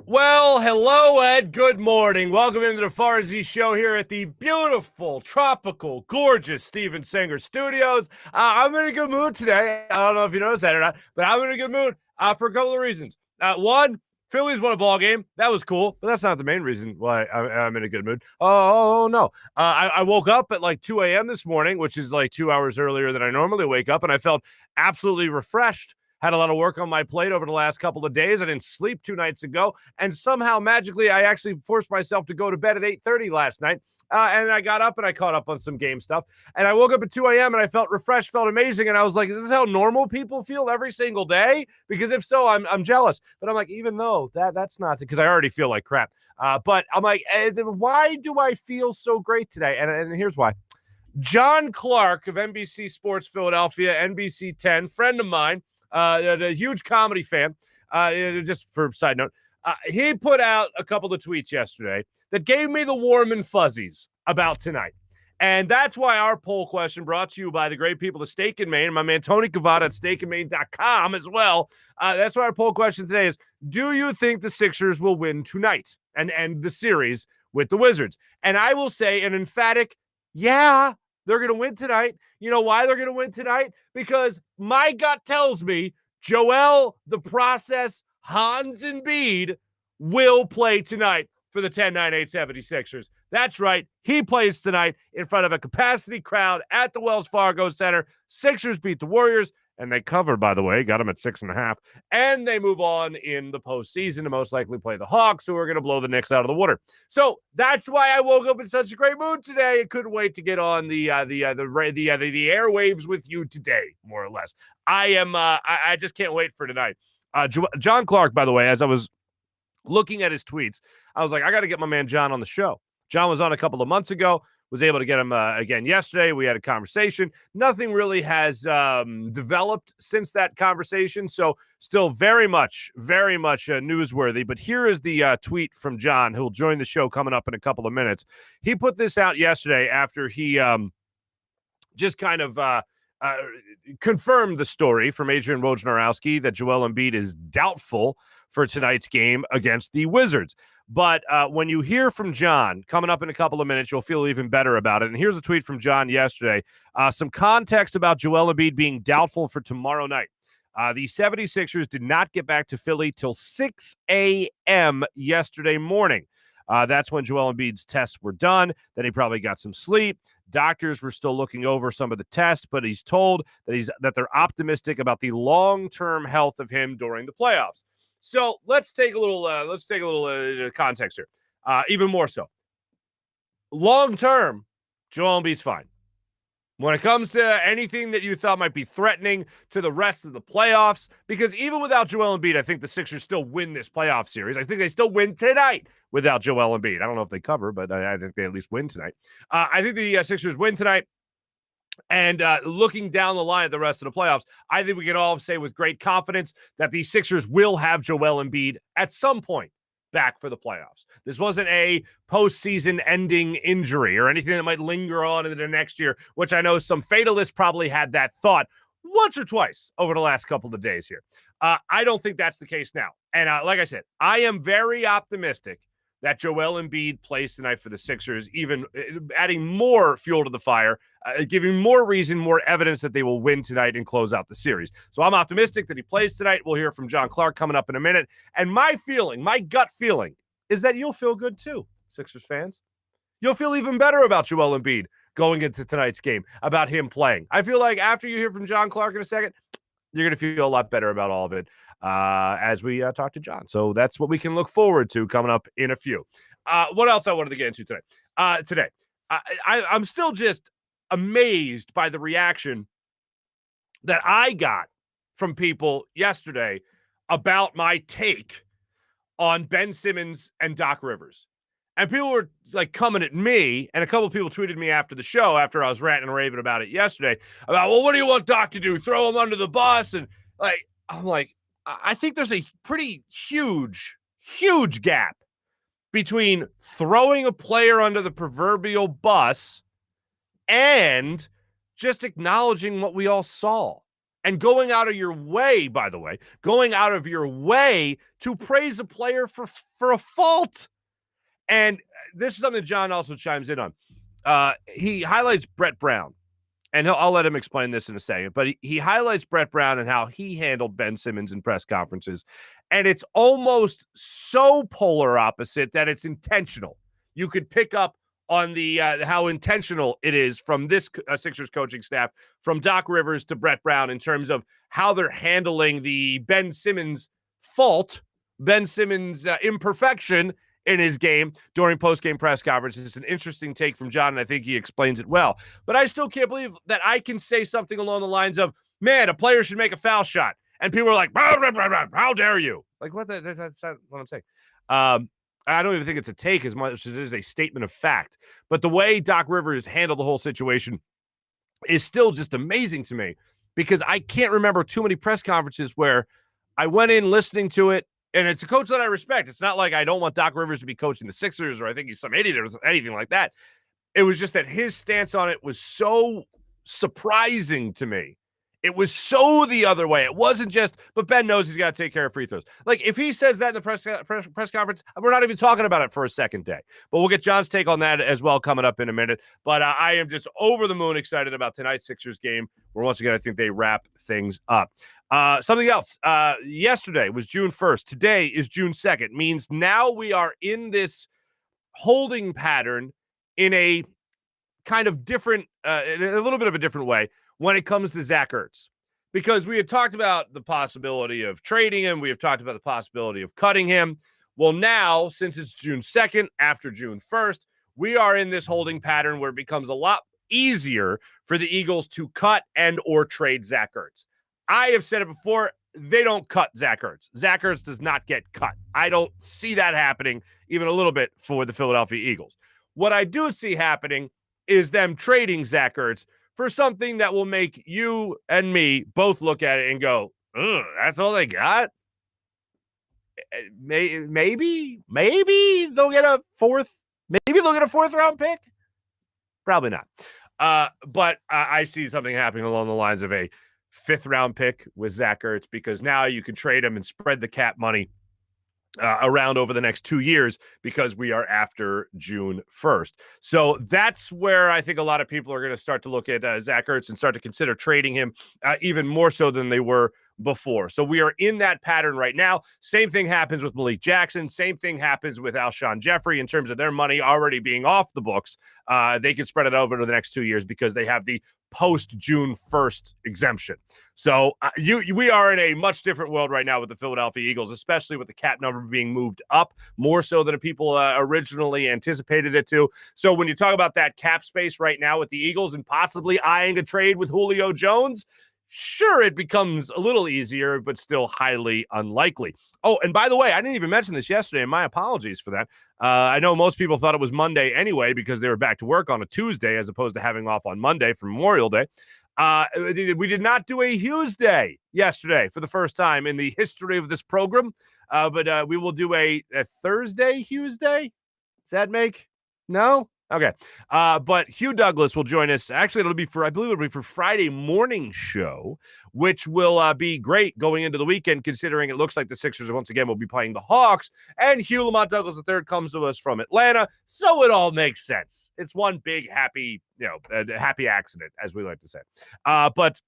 Well, hello, Ed. Good morning. Welcome into the Farzy show here at the beautiful, tropical, gorgeous Steven Singer Studios. I'm in a good mood today. I don't know if you noticed that or not, but I'm in a good mood for a couple of reasons. One, Phillies won a ball game. That was cool, but that's not the main reason why I'm in a good mood. Oh no. I woke up at like 2 a.m. this morning, which is like 2 hours earlier than I normally wake up, and I felt absolutely refreshed. Had a lot of work on my plate over the last couple of days. I didn't sleep 2 nights ago. And somehow, magically, I actually forced myself to go to bed at 8:30 last night. And I got up and I caught up on some game stuff. And I woke up at 2 a.m. and I felt refreshed, felt amazing. And I was like, is this how normal people feel every single day? Because if so, I'm jealous. But I'm like, even though that's not, because I already feel like crap. But I'm like, why do I feel so great today? And here's why. John Clark of NBC Sports Philadelphia, NBC 10, friend of mine, a huge comedy fan. Just for side note, he put out a couple of tweets yesterday that gave me the warm and fuzzies about tonight. And that's why our poll question, brought to you by the great people of Steak and Maine, and my man Tony Cavada at steakandmaine.com as well. That's why our poll question today is, do you think the Sixers will win tonight and end the series with the Wizards? And I will say an emphatic, yeah, they're going to win tonight. You know why they're going to win tonight? Because my gut tells me Joel, the process, Hans, and Bede will play tonight for the 10-9-8 76ers. That's right. He plays tonight in front of a capacity crowd at the Wells Fargo Center. Sixers beat the Warriors, and they covered, by the way, got them at 6.5, and they move on in the postseason to most likely play the Hawks, who are going to blow the Knicks out of the water. So that's why I woke up in such a great mood today. I couldn't wait to get on the airwaves with you today, more or less. I just can't wait for tonight. John Clark, by the way, as I was looking at his tweets, I was like, I got to get my man John on the show. John was on a couple of months ago, was able to get him again yesterday. We had a conversation. Nothing really has developed since that conversation, so still very much newsworthy. But here is the tweet from John, who will join the show coming up in a couple of minutes. He put this out yesterday after he just kind of confirmed the story from Adrian Wojnarowski that Joel Embiid is doubtful for tonight's game against the Wizards. But when you hear from John coming up in a couple of minutes, you'll feel even better about it. And here's a tweet from John yesterday. Some context about Joel Embiid being doubtful for tomorrow night. The 76ers did not get back to Philly till 6 a.m. yesterday morning. That's when Joel Embiid's tests were done. Then he probably got some sleep. Doctors were still looking over some of the tests, but he's told that they're optimistic about the long-term health of him during the playoffs. So let's take a little context here. Even more so, long-term, Joel Embiid's fine. When it comes to anything that you thought might be threatening to the rest of the playoffs, because even without Joel Embiid, I think the Sixers still win this playoff series. I think they still win tonight without Joel Embiid. I don't know if they cover, but I think they at least win tonight. I think the Sixers win tonight. And looking down the line at the rest of the playoffs, I think we can all say with great confidence that the Sixers will have Joel Embiid at some point back for the playoffs. This wasn't a postseason ending injury or anything that might linger on into the next year, which I know some fatalists probably had that thought once or twice over the last couple of days here. I don't think that's the case now. And like I said, I am very optimistic that Joel Embiid plays tonight for the Sixers, even adding more fuel to the fire, giving more reason, more evidence that they will win tonight and close out the series. So I'm optimistic that he plays tonight. We'll hear from John Clark coming up in a minute. And my gut feeling, is that you'll feel good too, Sixers fans. You'll feel even better about Joel Embiid going into tonight's game, about him playing. I feel like after you hear from John Clark in a second, you're going to feel a lot better about all of it as we talk to John. So that's what we can look forward to coming up in a few. What else I wanted to get into today? I'm still just amazed by the reaction that I got from people yesterday about my take on Ben Simmons and Doc Rivers. And people were like coming at me, and a couple of people tweeted me after the show, after I was ranting and raving about it yesterday, about, well, what do you want Doc to do? Throw him under the bus? And I'm like, I think there's a pretty huge gap between throwing a player under the proverbial bus and just acknowledging what we all saw. and going out of your way, by the way, going out of your way to praise a player for a fault. And this is something John also chimes in on. He highlights Brett Brown, and I'll let him explain this in a second, but he highlights Brett Brown and how he handled Ben Simmons in press conferences. And it's almost so polar opposite that it's intentional. You could pick up on the how intentional it is from this Sixers coaching staff, from Doc Rivers to Brett Brown, in terms of how they're handling the Ben Simmons fault, Ben Simmons imperfection in his game during post-game press conferences. It's an interesting take from John, and I think he explains it well. But I still can't believe that I can say something along the lines of, man, a player should make a foul shot. And people are like, blah, blah, blah, blah, how dare you? Like, that's not what I'm saying. I don't even think it's a take as much as it is a statement of fact. But the way Doc Rivers handled the whole situation is still just amazing to me, because I can't remember too many press conferences where I went in listening to it, and it's a coach that I respect. It's not like I don't want Doc Rivers to be coaching the Sixers or I think he's some idiot or anything like that. It was just that his stance on it was so surprising to me. It was so the other way. It wasn't just, but Ben knows he's got to take care of free throws. Like, if he says that in the press conference, we're not even talking about it for a second day. But we'll get John's take on that as well coming up in a minute. But I am just over the moon excited about tonight's Sixers game, where once again I think they wrap things up. Something else. Yesterday was June 1st. Today is June 2nd. Means now we are in this holding pattern in a kind of different, in a little bit of a different way when it comes to Zach Ertz. Because we had talked about the possibility of trading him. We have talked about the possibility of cutting him. Well, now, since it's June 2nd, after June 1st, we are in this holding pattern where it becomes a lot easier for the Eagles to cut and or trade Zach Ertz. I have said it before, they don't cut Zach Ertz. Zach Ertz does not get cut. I don't see that happening even a little bit for the Philadelphia Eagles. What I do see happening is them trading Zach Ertz for something that will make you and me both look at it and go, that's all they got? Maybe they'll get a fourth round pick. Probably not. But I see something happening along the lines of a 5th round pick with Zach Ertz, because now you can trade him and spread the cap money around over the next 2 years, because we are after June 1st. So that's where I think a lot of people are going to start to look at Zach Ertz and start to consider trading him even more so than they were before. So we are in that pattern right now. Same thing happens with Malik Jackson. Same thing happens with Alshon Jeffrey in terms of their money already being off the books. They can spread it over to the next 2 years because they have the post-June 1st exemption. So we are in a much different world right now with the Philadelphia Eagles, especially with the cap number being moved up more so than people originally anticipated it to. So when you talk about that cap space right now with the Eagles and possibly eyeing a trade with Julio Jones, sure, it becomes a little easier, but still highly unlikely. Oh, and by the way, I didn't even mention this yesterday, and my apologies for that. I know most people thought it was Monday anyway because they were back to work on a Tuesday as opposed to having off on Monday for Memorial Day. We did not do a Hughes Day yesterday for the first time in the history of this program, but we will do a Thursday Hughes Day. Does that make? No? Okay. But Hugh Douglas will join us. Actually, I believe it'll be for Friday morning show, which will be great going into the weekend, considering it looks like the Sixers once again will be playing the Hawks, and Hugh Lamont Douglas III comes to us from Atlanta. So it all makes sense. It's one big happy accident, as we like to say. But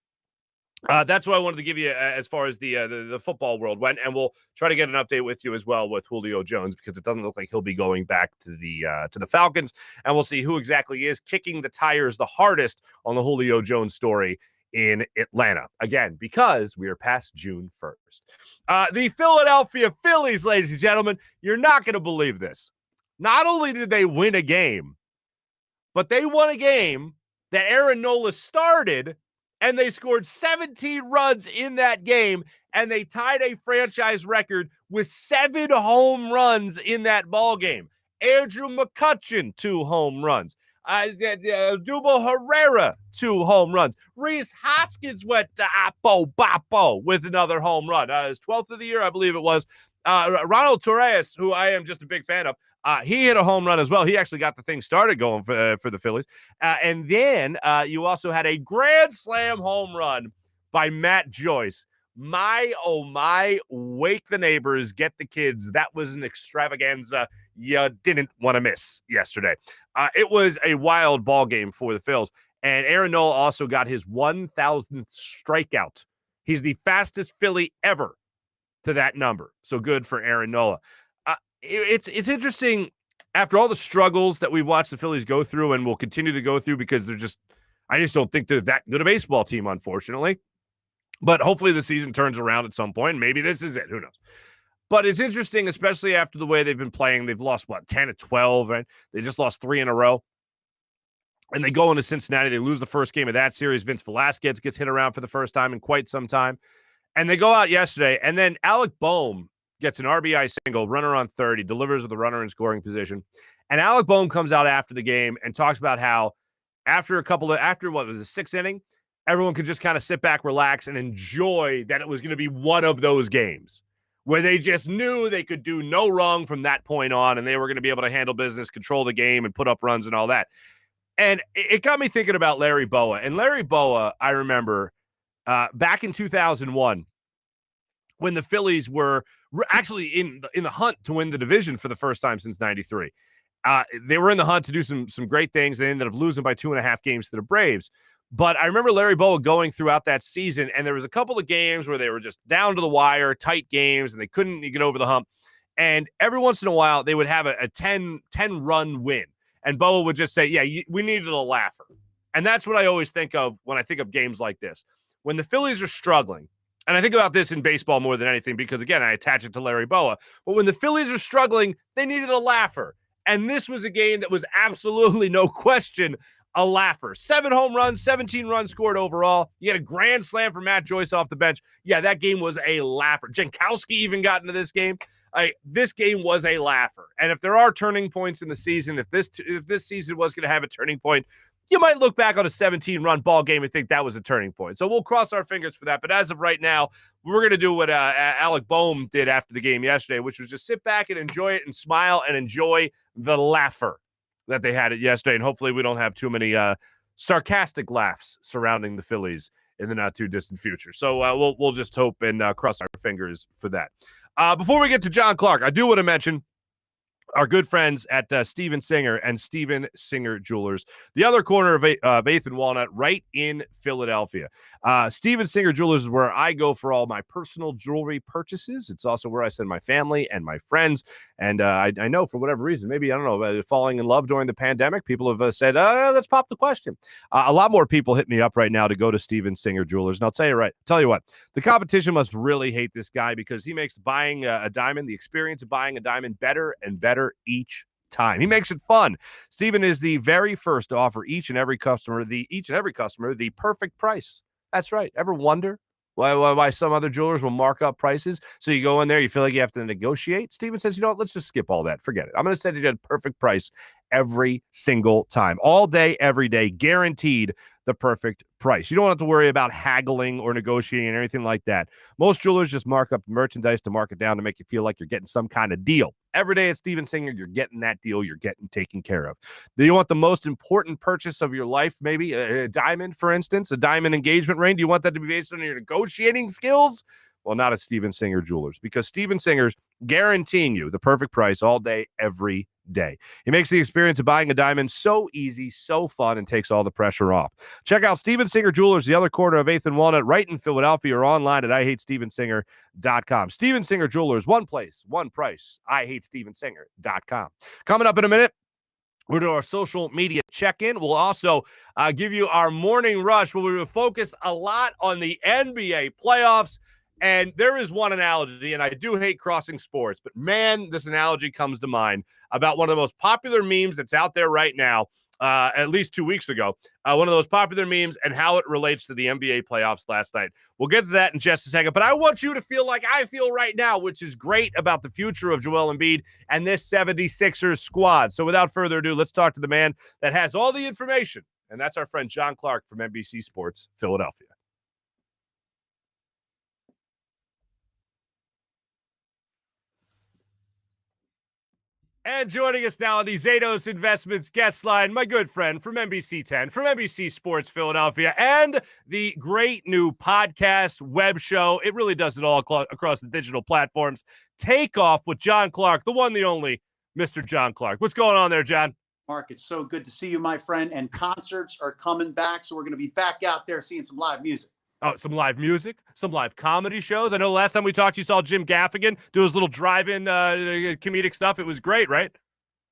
that's what I wanted to give you as far as the football world went, and we'll try to get an update with you as well with Julio Jones, because it doesn't look like he'll be going back to the Falcons, and we'll see who exactly is kicking the tires the hardest on the Julio Jones story in Atlanta. Again, because we are past June 1st. The Philadelphia Phillies, ladies and gentlemen, you're not going to believe this. Not only did they win a game, but they won a game that Aaron Nola started, and they scored 17 runs in that game, and they tied a franchise record with 7 home runs in that ball game. Andrew McCutchen, 2 home runs. Dubo Herrera, 2 home runs. Rhys Hoskins went to Apo with another home run. His 12th of the year, I believe it was. Ronald Torres, who I am just a big fan of, he hit a home run as well. He actually got the thing started going for the Phillies. And then you also had a grand slam home run by Matt Joyce. My, oh my, wake the neighbors, get the kids. That was an extravaganza you didn't want to miss yesterday. It was a wild ball game for the Phils. And Aaron Nola also got his 1,000th strikeout. He's the fastest Philly ever to that number. So good for Aaron Nola. It's interesting after all the struggles that we've watched the Phillies go through and will continue to go through because I just don't think they're that good a baseball team, unfortunately. But hopefully the season turns around at some point. Maybe this is it. Who knows? But it's interesting, especially after the way they've been playing. They've lost, 10 to 12, right? They just lost 3 in a row. And they go into Cincinnati. They lose the first game of that series. Vince Velasquez gets hit around for the first time in quite some time. And they go out yesterday, and then Alec Boehm gets an RBI single, runner on third. He delivers with the runner in scoring position. And Alec Boehm comes out after the game and talks about how after what was the 6th inning, everyone could just kind of sit back, relax, and enjoy that it was going to be one of those games where they just knew they could do no wrong from that point on, and they were going to be able to handle business, control the game, and put up runs and all that. And it got me thinking about Larry Bowa. And Larry Bowa, I remember back in 2001, when the Phillies were actually in the hunt to win the division for the first time since '93. They were in the hunt to do some great things. They ended up losing by 2.5 games to the Braves. But I remember Larry Bowa going throughout that season, and there was a couple of games where they were just down to the wire, tight games, and they couldn't get over the hump. And every once in a while, they would have a 10-run win. And Bowa would just say, yeah, we needed a laugher. And that's what I always think of when I think of games like this. When the Phillies are struggling, and I think about this in baseball more than anything because, again, I attach it to Larry Bowa. But when the Phillies are struggling, they needed a laugher. And this was a game that was absolutely, no question, a laugher. 7 home runs, 17 runs scored overall. You had a grand slam for Matt Joyce off the bench. Yeah, that game was a laugher. Jankowski even got into this game. This game was a laugher. And if there are turning points in the season, if this season was going to have a turning point, you might look back on a 17-run ball game and think that was a turning point. So we'll cross our fingers for that. But as of right now, we're going to do what Alec Boehm did after the game yesterday, which was just sit back and enjoy it and smile and enjoy the laugher that they had it yesterday. And hopefully we don't have too many sarcastic laughs surrounding the Phillies in the not-too-distant future. So we'll just hope and cross our fingers for that. Before we get to John Clark, I do want to mention our good friends at Steven Singer and Steven Singer Jewelers, the other corner of 8th and Walnut, right in Philadelphia. Steven Singer Jewelers is where I go for all my personal jewelry purchases. It's also where I send my family and my friends. And I know for whatever reason, maybe, I don't know, falling in love during the pandemic, people have said, let's pop the question. A lot more people hit me up right now to go to Steven Singer Jewelers. And I'll tell you what, the competition must really hate this guy because he makes buying a diamond, the experience of buying a diamond, better and better each time. He makes it fun. Steven is the very first to offer each and every customer the perfect price. That's right. Ever wonder why some other jewelers will mark up prices? So you go in there, you feel like you have to negotiate. Steven says, you know what? Let's just skip all that. Forget it. I'm going to send you a perfect price every single time. All day, every day, guaranteed the perfect price. You don't have to worry about haggling or negotiating or anything like that. Most jewelers just mark up merchandise to mark it down to make you feel like you're getting some kind of deal. Every day at Steven Singer, you're getting that deal. You're getting taken care of. Do you want the most important purchase of your life? Maybe a diamond, for instance, a diamond engagement ring. Do you want that to be based on your negotiating skills? Well, not at Steven Singer Jewelers, because Steven Singer's guaranteeing you the perfect price all day, every day. He makes the experience of buying a diamond so easy, so fun, and takes all the pressure off. Check out Steven Singer Jewelers, the other corner of 8th and Walnut, right in Philadelphia, or online at IHateStevenSinger.com. Steven Singer Jewelers, one place, one price, IHateStevenSinger.com. Coming up in a minute, we're doing our social media check-in. We'll also give you our morning rush where we will focus a lot on the NBA playoffs. And there is one analogy, and I do hate crossing sports, but man, this analogy comes to mind about one of the most popular memes that's out there right now, at least 2 weeks ago. One of those popular memes and how it relates to the NBA playoffs last night. We'll get to that in just a second, but I want you to feel like I feel right now, which is great about the future of Joel Embiid and this 76ers squad. So without further ado, let's talk to the man that has all the information, and that's our friend John Clark from NBC Sports Philadelphia. And joining us now on the Zatos Investments guest line, my good friend from NBC 10, from NBC Sports Philadelphia, and the great new podcast web show. It really does it all across the digital platforms. Take Off with John Clark, the one, the only, Mr. John Clark. What's going on there, John? Marc, it's so good to see you, my friend. And concerts are coming back, so we're going to be back out there seeing some live music. Oh, some live music, some live comedy shows. I know last time we talked, you saw Jim Gaffigan do his little drive-in comedic stuff. It was great, right?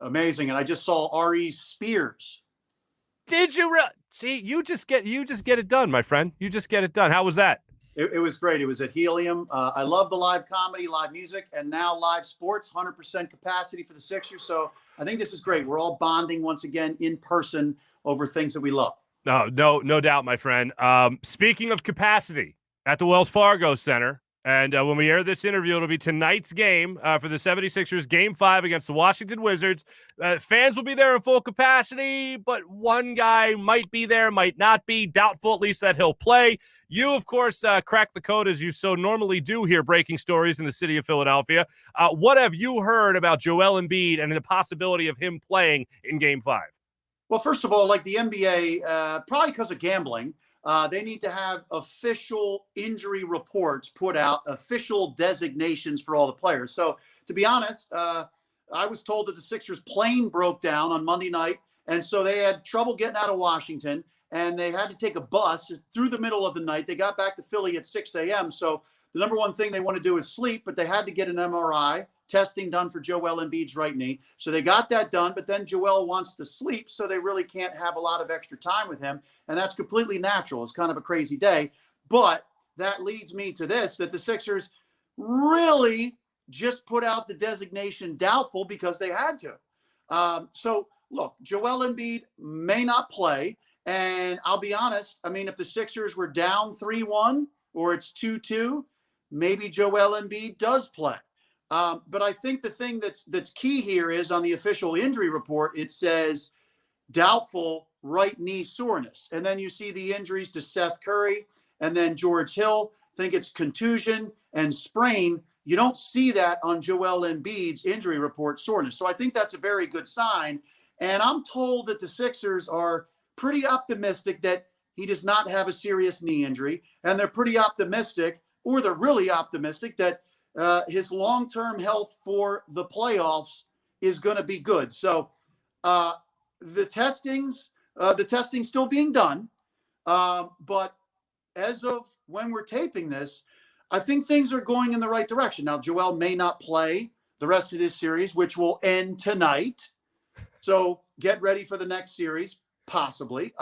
Amazing. And I just saw Ari Spears. Did you? See, you just get it done, my friend. You just get it done. How was that? It was great. It was at Helium. I love the live comedy, live music, and now live sports, 100% capacity for the Sixers. So I think this is great. We're all bonding once again in person over things that we love. No doubt, my friend. Speaking of capacity at the Wells Fargo Center, and when we air this interview, it'll be tonight's game for the 76ers, Game 5 against the Washington Wizards. Fans will be there in full capacity, but one guy might be there, might not be. Doubtful, at least, that he'll play. You, of course, crack the code as you so normally do here, breaking stories in the city of Philadelphia. What have you heard about Joel Embiid and the possibility of him playing in Game 5? Well, first of all, like the NBA, probably because of gambling, they need to have official injury reports put out, official designations for all the players. So, to be honest, I was told that the Sixers plane broke down on Monday night, and so they had trouble getting out of Washington, and they had to take a bus through the middle of the night. They got back to Philly at 6 a.m., so the number one thing they want to do is sleep, but they had to get an MRI testing done for Joel Embiid's right knee. So they got that done, but then Joel wants to sleep, so they really can't have a lot of extra time with him. And that's completely natural. It's kind of a crazy day. But that leads me to this, that the Sixers really just put out the designation doubtful because they had to. So look, Joel Embiid may not play. And I'll be honest, I mean, if the Sixers were down 3-1 or it's 2-2, maybe Joel Embiid does play. But I think the thing that's key here is on the official injury report, it says doubtful right knee soreness. And then you see the injuries to Seth Curry and then George Hill. I think it's contusion and sprain. You don't see that on Joel Embiid's injury report, soreness. So I think that's a very good sign. And I'm told that the Sixers are pretty optimistic that he does not have a serious knee injury. And they're pretty optimistic, or they're really optimistic, that his long-term health for the playoffs is going to be good. So the testing's still being done. But as of when we're taping this, I think things are going in the right direction. Now, Joel may not play the rest of this series, which will end tonight. So get ready for the next series, possibly.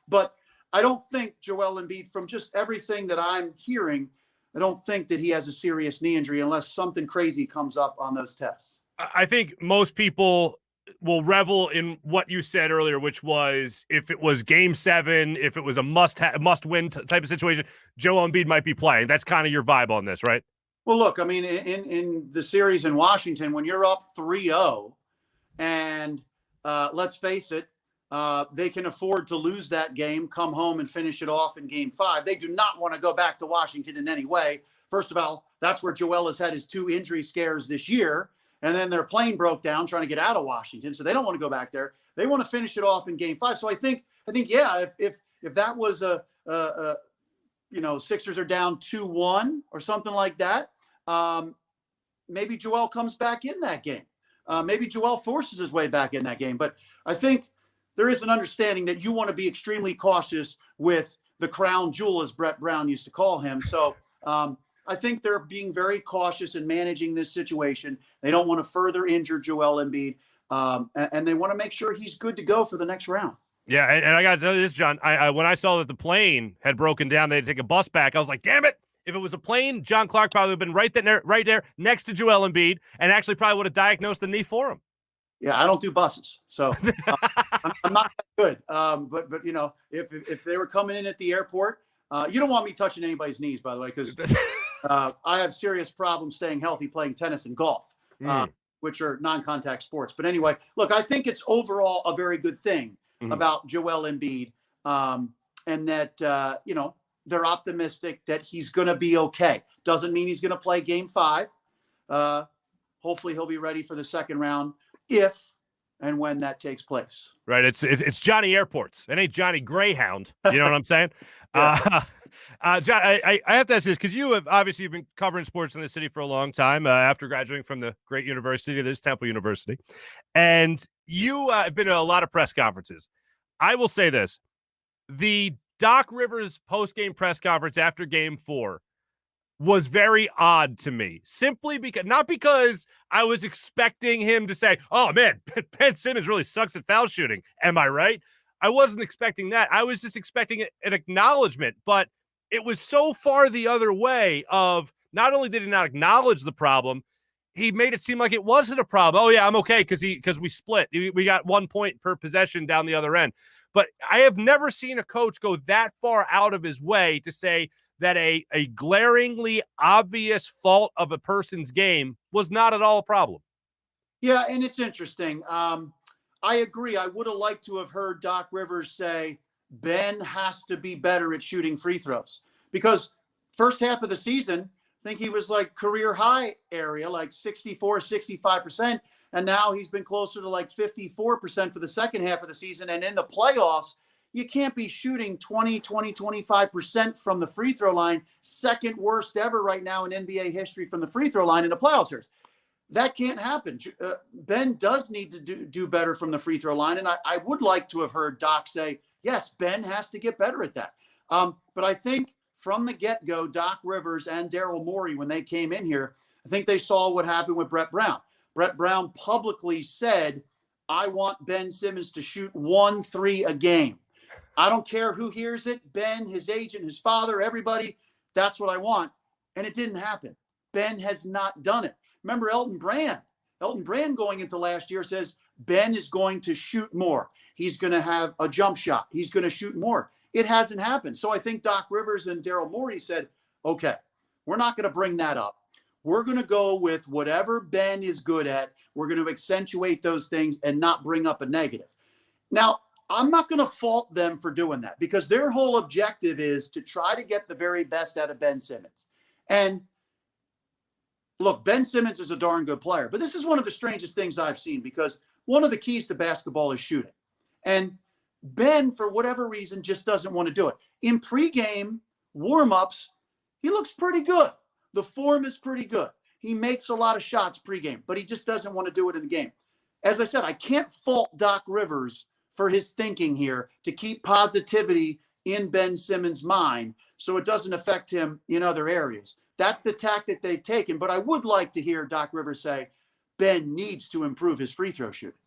But I don't think Joel Embiid, from just everything that I'm hearing, I don't think that he has a serious knee injury unless something crazy comes up on those tests. I think most people will revel in what you said earlier, which was if it was Game 7, if it was a must-win type of situation, Joel Embiid might be playing. That's kind of your vibe on this, right? Well, look, I mean, in the series in Washington, when you're up 3-0, and let's face it, they can afford to lose that game, come home and finish it off in Game 5. They do not want to go back to Washington in any way. First of all, that's where Joel has had his 2 injury scares this year. And then their plane broke down trying to get out of Washington. So they don't want to go back there. They want to finish it off in Game 5. So I think, yeah, if that was Sixers are down 2-1 or something like that, maybe Joel comes back in that game. Maybe Joel forces his way back in that game. But I think there is an understanding that you want to be extremely cautious with the crown jewel, as Brett Brown used to call him. So I think they're being very cautious in managing this situation. They don't want to further injure Joel Embiid, and they want to make sure he's good to go for the next round. Yeah, and I got to tell you this, John. I when I saw that the plane had broken down, they had to take a bus back. I was like, damn it. If it was a plane, John Clark probably would have been right there next to Joel Embiid and actually probably would have diagnosed the knee for him. Yeah, I don't do buses, so I'm not that good. But if they were coming in at the airport, you don't want me touching anybody's knees, by the way, because I have serious problems staying healthy playing tennis and golf, which are non-contact sports. But anyway, look, I think it's overall a very good thing about Joel Embiid, and that they're optimistic that he's going to be okay. Doesn't mean he's going to play Game 5. Hopefully, he'll be ready for the second round. if and when that takes place. Right. It's Johnny Airports. It ain't Johnny Greyhound. You know what I'm saying? Yeah. John, I have to ask this because you have obviously been covering sports in the city for a long time after graduating from the great university that is Temple University. And you have been to a lot of press conferences. I will say this. The Doc Rivers post-game press conference after Game 4 was very odd to me, simply because, not because I was expecting him to say, oh man, Ben Simmons really sucks at foul shooting. Am I right? I wasn't expecting that. I was just expecting an acknowledgement, but it was so far the other way of not only did he not acknowledge the problem, he made it seem like it wasn't a problem. Oh yeah, I'm okay because we split. We got 1 point per possession down the other end. But I have never seen a coach go that far out of his way to say that a glaringly obvious fault of a person's game was not at all a problem. Yeah, and it's interesting. I agree. I would have liked to have heard Doc Rivers say, Ben has to be better at shooting free throws. Because first half of the season, I think he was like career high area, like 64, 65%. And now he's been closer to like 54% for the second half of the season. And in the playoffs, you can't be shooting 20, 25% from the free throw line. Second worst ever right now in NBA history from the free throw line in the playoff series. That can't happen. Ben does need to do better from the free throw line. And I would like to have heard Doc say, yes, Ben has to get better at that. But I think from the get-go, Doc Rivers and Daryl Morey, when they came in here, I think they saw what happened with Brett Brown. Brett Brown publicly said, I want Ben Simmons to shoot 1-3 a game. I don't care who hears it, Ben, his agent, his father, everybody, that's what I want. And it didn't happen. Ben has not done it. Remember Elton Brand. Elton Brand going into last year says, Ben is going to shoot more. He's going to have a jump shot. He's going to shoot more. It hasn't happened. So I think Doc Rivers and Daryl Morey said, okay, we're not going to bring that up. We're going to go with whatever Ben is good at. We're going to accentuate those things and not bring up a negative. Now, I'm not going to fault them for doing that because their whole objective is to try to get the very best out of Ben Simmons. And look, Ben Simmons is a darn good player, but this is one of the strangest things I've seen because one of the keys to basketball is shooting. And Ben, for whatever reason, just doesn't want to do it. In pregame warm-ups, he looks pretty good. The form is pretty good. He makes a lot of shots pregame, but he just doesn't want to do it in the game. As I said, I can't fault Doc Rivers for his thinking here to keep positivity in Ben Simmons' mind so it doesn't affect him in other areas. That's the tactic they've taken. But I would like to hear Doc Rivers say, Ben needs to improve his free throw shooting.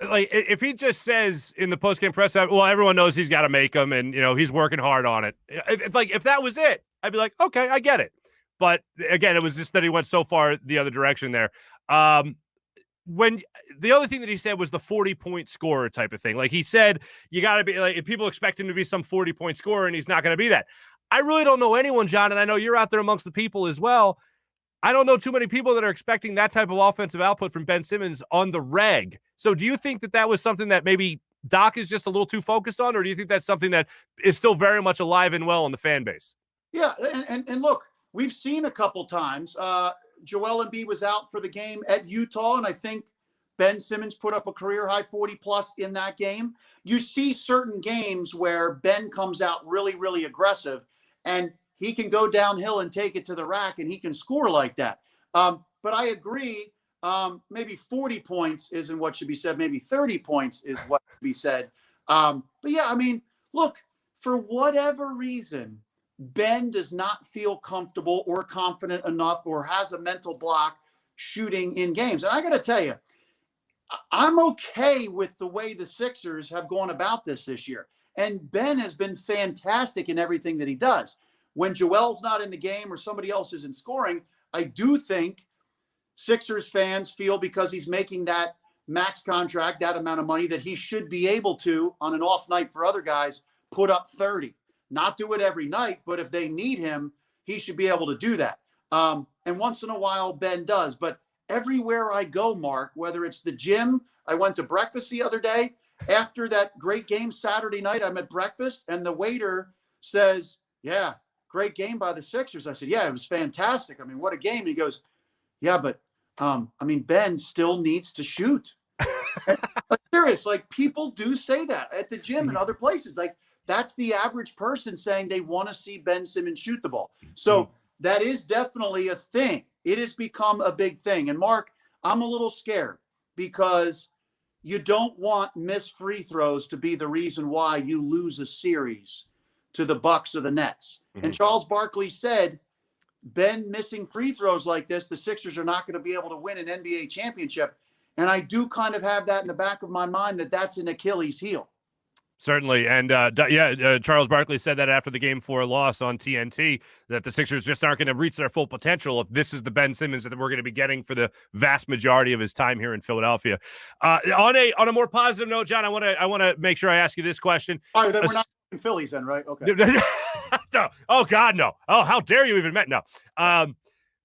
Like if he just says in the postgame press, well, everyone knows he's got to make them and, he's working hard on it. If that was it, I'd be like, okay, I get it. But again, it was just that he went so far the other direction there. When the other thing that he said was the 40-point scorer type of thing. Like he said, you got to be like, if people expect him to be some 40-point scorer and he's not going to be that. I really don't know anyone, John, and I know you're out there amongst the people as well. I don't know too many people that are expecting that type of offensive output from Ben Simmons on the reg. So do you think that was something that maybe Doc is just a little too focused on, or do you think that's something that is still very much alive and well in the fan base? Yeah, and look, we've seen a couple times. Joel Embiid was out for the game at Utah, and I think Ben Simmons put up a career-high 40-plus in that game. You see certain games where Ben comes out really, really aggressive, and he can go downhill and take it to the rack, and he can score like that. But I agree, maybe 40 points isn't what should be said. Maybe 30 points is what should be said. But, yeah, I mean, look, for whatever reason, Ben does not feel comfortable or confident enough or has a mental block shooting in games. And I got to tell you, I'm okay with the way the Sixers have gone about this year. And Ben has been fantastic in everything that he does. When Joel's not in the game or somebody else isn't scoring, I do think Sixers fans feel because he's making that max contract, that amount of money, that he should be able to, on an off night for other guys, put up 30. Not do it every night, but if they need him, he should be able to do that. And once in a while, Ben does. But everywhere I go, Mark, whether it's the gym, I went to breakfast the other day. After that great game Saturday night, I'm at breakfast, and the waiter says, yeah, great game by the Sixers. I said, yeah, it was fantastic. I mean, what a game. And he goes, yeah, but, Ben still needs to shoot. Like, serious, like people do say that at the gym and other places. Like that's the average person saying they want to see Ben Simmons shoot the ball. So that is definitely a thing. It has become a big thing. And Mark, I'm a little scared because you don't want missed free throws to be the reason why you lose a series to the Bucks or the Nets. And Charles Barkley said, Ben missing free throws like this, the Sixers are not going to be able to win an NBA championship. And I do kind of have that in the back of my mind that that's an Achilles heel. Certainly. And Charles Barkley said that after the Game 4 loss on TNT, that the Sixers just aren't going to reach their full potential if this is the Ben Simmons that we're going to be getting for the vast majority of his time here in Philadelphia. On a more positive note, John, I want to make sure I ask you this question. All right, then we're not in Phillies then, right? Okay. No. Oh, God, no. Oh, how dare you even met? No.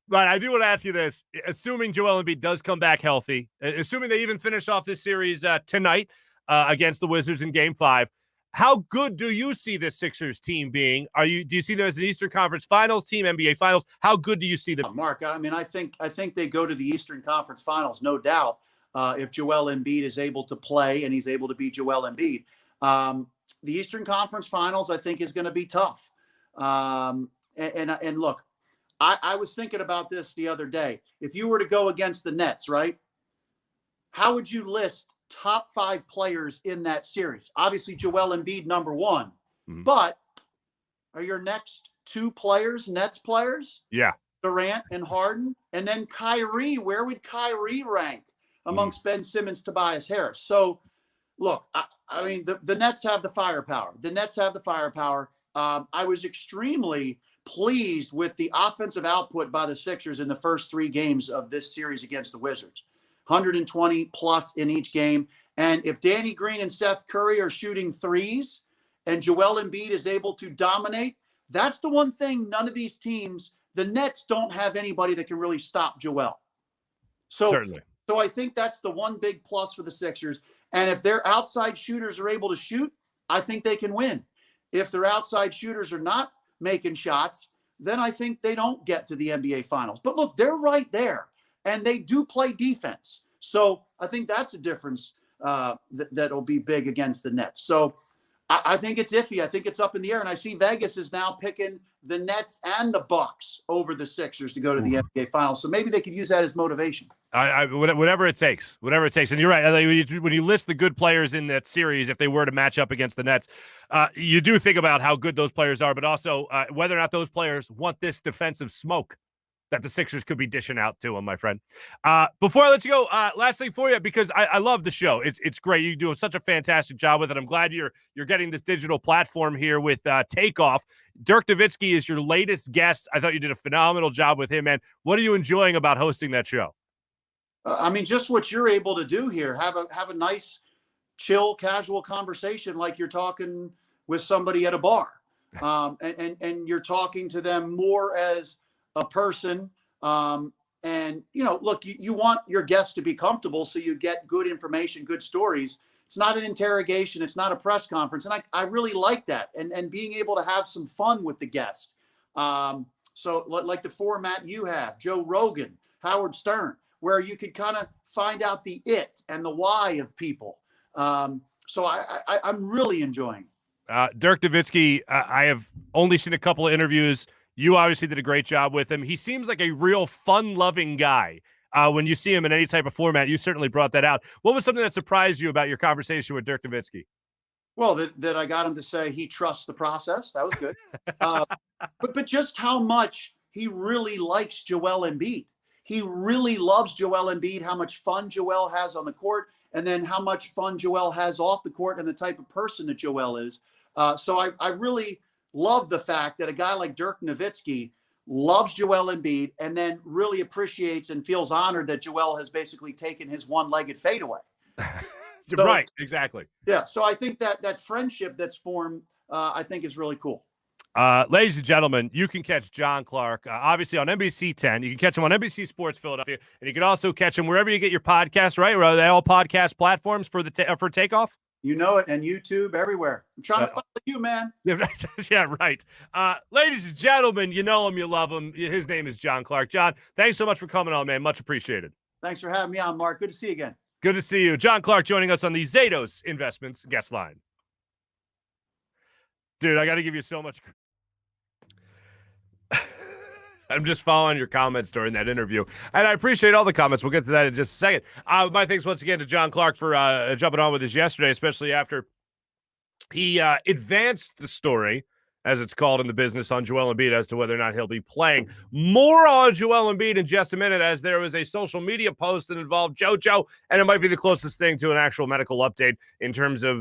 But I do want to ask you this. Assuming Joel Embiid does come back healthy, assuming they even finish off this series tonight against the Wizards in Game 5, how good do you see this Sixers team being? Do you see them as an Eastern Conference Finals team, NBA Finals? How good do you see them? Mark, I mean, I think they go to the Eastern Conference Finals, no doubt, if Joel Embiid is able to play and he's able to be Joel Embiid. The Eastern Conference Finals, I think, is going to be tough. And look, I was thinking about this the other day. If you were to go against the Nets, right? How would you list top 5 players in that series? Obviously, Joel Embiid, number 1. But are your next 2 players Nets players? Yeah. Durant and Harden. And then Kyrie, where would Kyrie rank amongst Ben Simmons, Tobias Harris? So, look, I mean, the Nets have the firepower. I was extremely pleased with the offensive output by the Sixers in the first 3 games of this series against the Wizards. 120 plus in each game. And if Danny Green and Seth Curry are shooting threes and Joel Embiid is able to dominate, that's the one thing none of these teams, the Nets don't have anybody that can really stop Joel. So, certainly. So I think that's the one big plus for the Sixers. And if their outside shooters are able to shoot, I think they can win. If their outside shooters are not making shots, then I think they don't get to the NBA Finals. But look, they're right there, and they do play defense. So I think that's a difference that'll be big against the Nets. So I think it's iffy. I think it's up in the air, and I see Vegas is now picking the Nets and the Bucks over the Sixers to go to the NBA Finals. So maybe they could use that as motivation. Whatever it takes. And you're right. When you list the good players in that series, if they were to match up against the Nets, you do think about how good those players are, but also whether or not those players want this defensive smoke that the Sixers could be dishing out to them, my friend. Before I let you go, last thing for you, because I love the show. It's great. You do such a fantastic job with it. I'm glad you're getting this digital platform here with Takeoff. Dirk Nowitzki is your latest guest. I thought you did a phenomenal job with him, man. What are you enjoying about hosting that show? I mean, just what you're able to do here. Have a nice, chill, casual conversation like you're talking with somebody at a bar. And you're talking to them more as a person. And, look, you want your guests to be comfortable so you get good information, good stories. It's not an interrogation. It's not a press conference. And I really like that. And being able to have some fun with the guest. So like the format you have, Joe Rogan, Howard Stern, where you could kind of find out the it and the why of people. So I'm really enjoying Dirk Nowitzki. I have only seen a couple of interviews. You obviously did a great job with him. He seems like a real fun-loving guy. When you see him in any type of format, you certainly brought that out. What was something that surprised you about your conversation with Dirk Nowitzki? Well, that I got him to say he trusts the process. That was good. But just how much he really likes Joel Embiid. He really loves Joel Embiid, how much fun Joel has on the court, and then how much fun Joel has off the court and the type of person that Joel is. So I really love the fact that a guy like Dirk Nowitzki loves Joel Embiid and then really appreciates and feels honored that Joel has basically taken his one-legged fadeaway. So, right, exactly. Yeah, so I think that friendship that's formed, I think is really cool. Ladies and gentlemen, you can catch John Clark, obviously on NBC 10. You can catch him on NBC Sports Philadelphia, and you can also catch him wherever you get your podcasts, right? Are they all podcast platforms for for Takeoff? You know it, and YouTube, everywhere. I'm trying to follow you, man. Yeah, right. Ladies and gentlemen, you know him, you love him. His name is John Clark. John, thanks so much for coming on, man. Much appreciated. Thanks for having me on, Mark. Good to see you again. Good to see you. John Clark joining us on the Zatos Investments guest line. Dude, I got to give you so much. I'm just following your comments during that interview, and I appreciate all the comments. We'll get to that in just a second. My thanks once again to John Clark for jumping on with us yesterday, especially after he advanced the story, as it's called in the business, on Joel Embiid as to whether or not he'll be playing. More on Joel Embiid in just a minute, as there was a social media post that involved JoJo, and it might be the closest thing to an actual medical update in terms of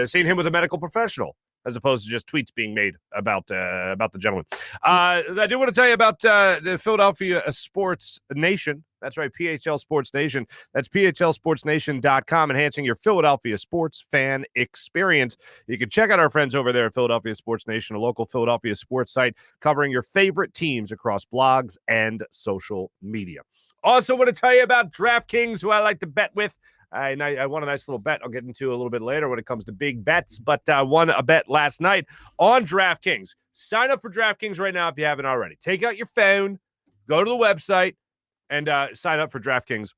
seeing him with a medical professional, as opposed to just tweets being made about the gentleman. I do want to tell you about the Philadelphia Sports Nation. That's right, PHL Sports Nation. That's phlsportsnation.com, enhancing your Philadelphia sports fan experience. You can check out our friends over there at Philadelphia Sports Nation, a local Philadelphia sports site covering your favorite teams across blogs and social media. Also want to tell you about DraftKings, who I like to bet with. I won a nice little bet I'll get into a little bit later when it comes to big bets, but I won a bet last night on DraftKings. Sign up for DraftKings right now if you haven't already. Take out your phone, go to the website, and sign up for DraftKings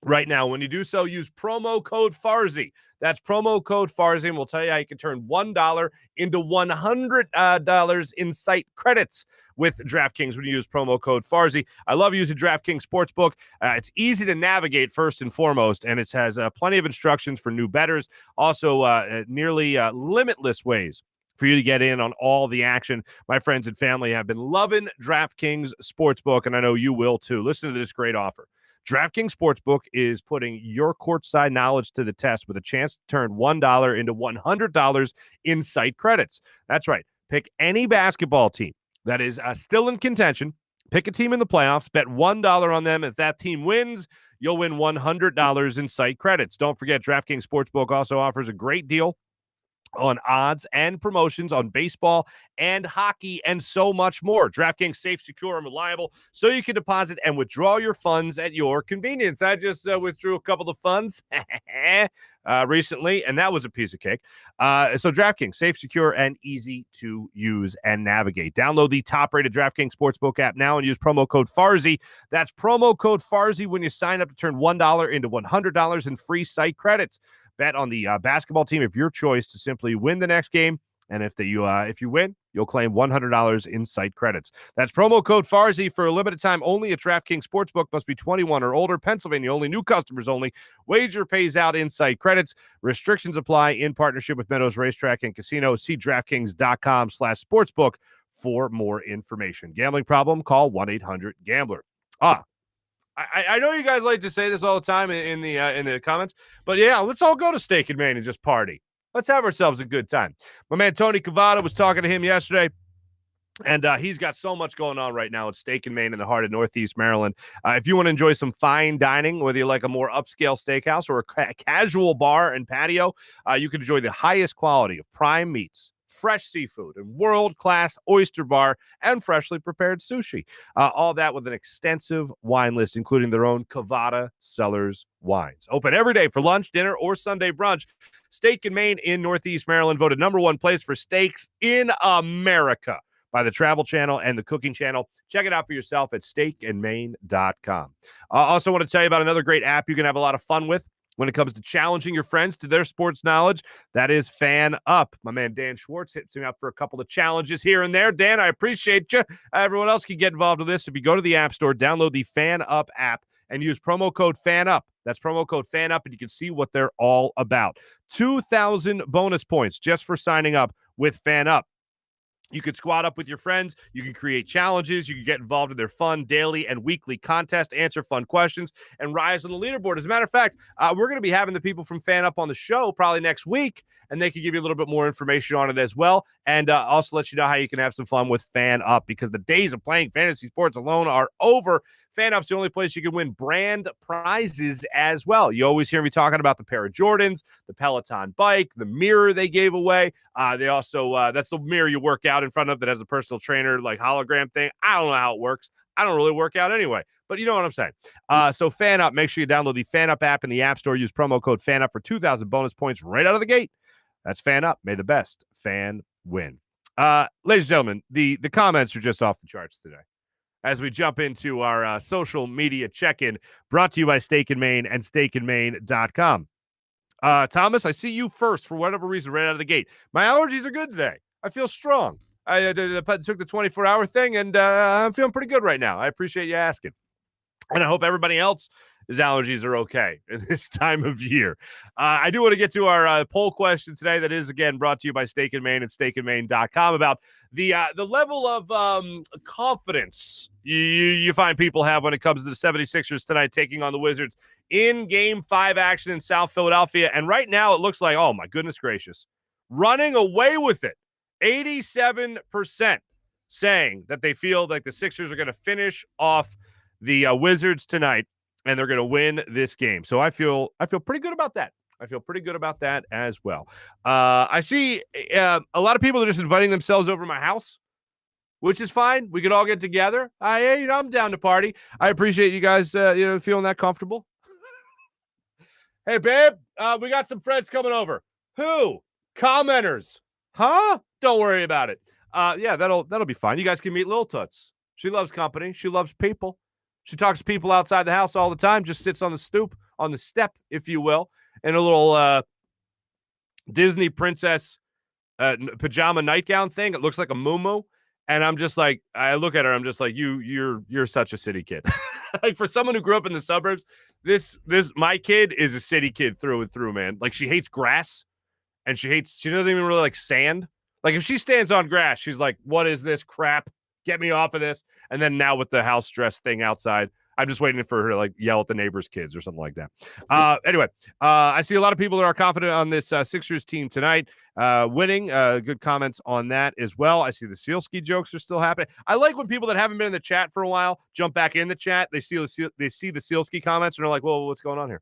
right now. When you do so, use promo code Farzy. That's promo code Farzy, and we'll tell you how you can turn $1 into $100 in site credits with DraftKings when you use promo code Farzy. I love using DraftKings Sportsbook. It's easy to navigate first and foremost, and it has plenty of instructions for new bettors. Also, nearly limitless ways for you to get in on all the action. My friends and family have been loving DraftKings Sportsbook, and I know you will too. Listen to this great offer. DraftKings Sportsbook is putting your courtside knowledge to the test with a chance to turn $1 into $100 in site credits. That's right. Pick any basketball team that is still in contention. Pick a team in the playoffs. Bet $1 on them. If that team wins, you'll win $100 in site credits. Don't forget, DraftKings Sportsbook also offers a great deal on odds and promotions on baseball and hockey and so much more. DraftKings safe, secure, and reliable, so you can deposit and withdraw your funds at your convenience. I just withdrew a couple of funds recently, and that was a piece of cake. So DraftKings, safe, secure, and easy to use and navigate. Download the top-rated DraftKings Sportsbook app now and use promo code Farzy. That's promo code Farzy when you sign up to turn $1 into $100 in free site credits. Bet on the basketball team of your choice to simply win the next game. And if you win, you'll claim $100 in site credits. That's promo code Farzy for a limited time only at DraftKings Sportsbook. Must be 21 or older. Pennsylvania only. New customers only. Wager pays out in site credits. Restrictions apply in partnership with Meadows Racetrack and Casino. See DraftKings.com/sportsbook for more information. Gambling problem? Call 1-800-GAMBLER. I know you guys like to say this all the time in the comments, but yeah, let's all go to Steak and Maine and just party. Let's have ourselves a good time. My man Tony Cavada was talking to him yesterday, and he's got so much going on right now at Steak and Maine in the heart of Northeast Maryland. If you want to enjoy some fine dining, whether you like a more upscale steakhouse or a casual bar and patio, you can enjoy the highest quality of prime meats, fresh seafood, and world-class oyster bar and freshly prepared sushi. All that with an extensive wine list, including their own Cavada Cellars wines. Open every day for lunch, dinner, or Sunday brunch. Steak and Maine in Northeast Maryland, voted #1 place for steaks in America by the Travel Channel and the Cooking Channel. Check it out for yourself at steakandmaine.com. I also want to tell you about another great app you can have a lot of fun with when it comes to challenging your friends to their sports knowledge. That is FanUp. My man Dan Schwartz hits me up for a couple of challenges here and there. Dan, I appreciate you. Everyone else can get involved with this. If you go to the App Store, download the FanUp app and use promo code FanUp. That's promo code FanUp, and you can see what they're all about. 2,000 bonus points just for signing up with FanUp. You could squad up with your friends. You can create challenges. You can get involved in their fun daily and weekly contest, answer fun questions, and rise on the leaderboard. As a matter of fact, we're going to be having the people from FanUp on the show probably next week, and they can give you a little bit more information on it as well, and also let you know how you can have some fun with FanUp, because the days of playing fantasy sports alone are over. FanUp's the only place you can win brand prizes as well. You always hear me talking about the pair of Jordans, the Peloton bike, the mirror they gave away. They also, that's the mirror you work out in front of that has a personal trainer, like hologram thing. I don't know how it works. I don't really work out anyway, but you know what I'm saying. So FanUp, make sure you download the FanUp app in the App Store. Use promo code FanUp for 2,000 bonus points right out of the gate. That's FanUp. May the best fan win. Ladies and gentlemen, the comments are just off the charts today. as we jump into our social media check-in, brought to you by Steak and Maine and steakandmaine.com. Thomas, I see you first for whatever reason right out of the gate. My allergies are good today. I feel strong. I took the 24-hour thing, and I'm feeling pretty good right now. I appreciate you asking. And I hope everybody else's allergies are okay at this time of year. I do want to get to our poll question today that is, again, brought to you by Steak and Maine and steakandmaine.com about the level of confidence you find people have when it comes to the 76ers tonight taking on the Wizards in Game 5 action in South Philadelphia. And right now it looks like, oh, my goodness gracious, running away with it. 87% saying that they feel like the Sixers are going to finish off the Wizards tonight, and they're going to win this game. So I feel pretty good about that. I feel pretty good about that as well. I see a lot of people are just inviting themselves over to my house, which is fine. We could all get together. I'm down to party. I appreciate you guys, feeling that comfortable. Hey, babe, we got some friends coming over. Who? Commenters. Huh? Don't worry about it. Yeah, that'll be fine. You guys can meet Lil Toots. She loves company. She loves people. She talks to people outside the house all the time, just sits on the stoop, on the step, if you will, in a little Disney princess pajama nightgown thing. It looks like a muumuu. And I'm just like, I look at her, I'm just like, you're such a city kid. Like, for someone who grew up in the suburbs, my kid is a city kid through and through, man. Like, she hates grass, and she doesn't even really like sand. Like, if she stands on grass, she's like, what is this crap? Get me off of this. And then now with the house dress thing outside, I'm just waiting for her to like yell at the neighbor's kids or something like that. Anyway, I see a lot of people that are confident on this Sixers team tonight winning. Good comments on that as well. I see the Sealski jokes are still happening. I like when people that haven't been in the chat for a while jump back in the chat. They see the Sealski comments and they're like, "Well, what's going on here?"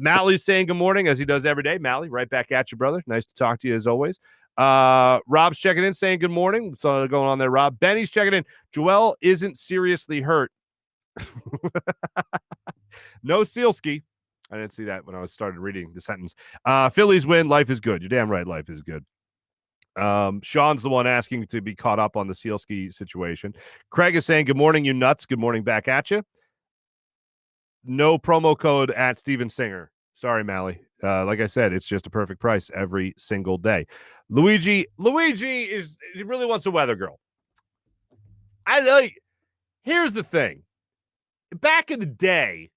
Mally's saying good morning as he does every day. Mally, right back at you, brother. Nice to talk to you as always. Rob's checking in saying good morning. What's going on there, Rob? Benny's checking in. Joel isn't seriously hurt. No Sealski. I didn't see that when I started reading the sentence. Phillies win. Life is good. You're damn right. Life is good. Sean's the one asking to be caught up on the Sealski situation. Craig is saying good morning, you nuts. Good morning back at you. No promo code at Steven Singer. Sorry, Mally. Like I said, it's just a perfect price every single day. Luigi he really wants a weather girl. Here's the thing. Back in the day,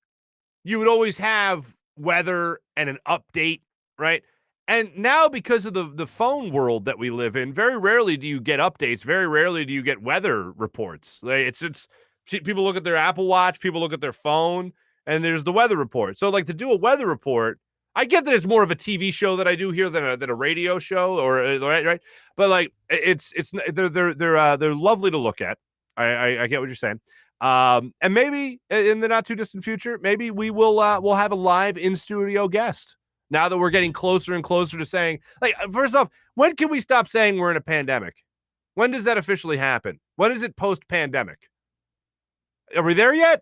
you would always have weather and an update, right? And now, because of the phone world that we live in, very rarely do you get updates. Very rarely do you get weather reports. Like, it's people look at their Apple Watch, people look at their phone, and there's the weather report. So, like, to do a weather report, I get that it's more of a TV show that I do here than a radio show, or right. But like, they're lovely to look at. I get what you're saying. And maybe in the not too distant future, maybe we'll have a live in studio guest. Now that we're getting closer and closer to saying, like, first off, when can we stop saying we're in a pandemic? When does that officially happen? When is it post-pandemic? Are we there yet?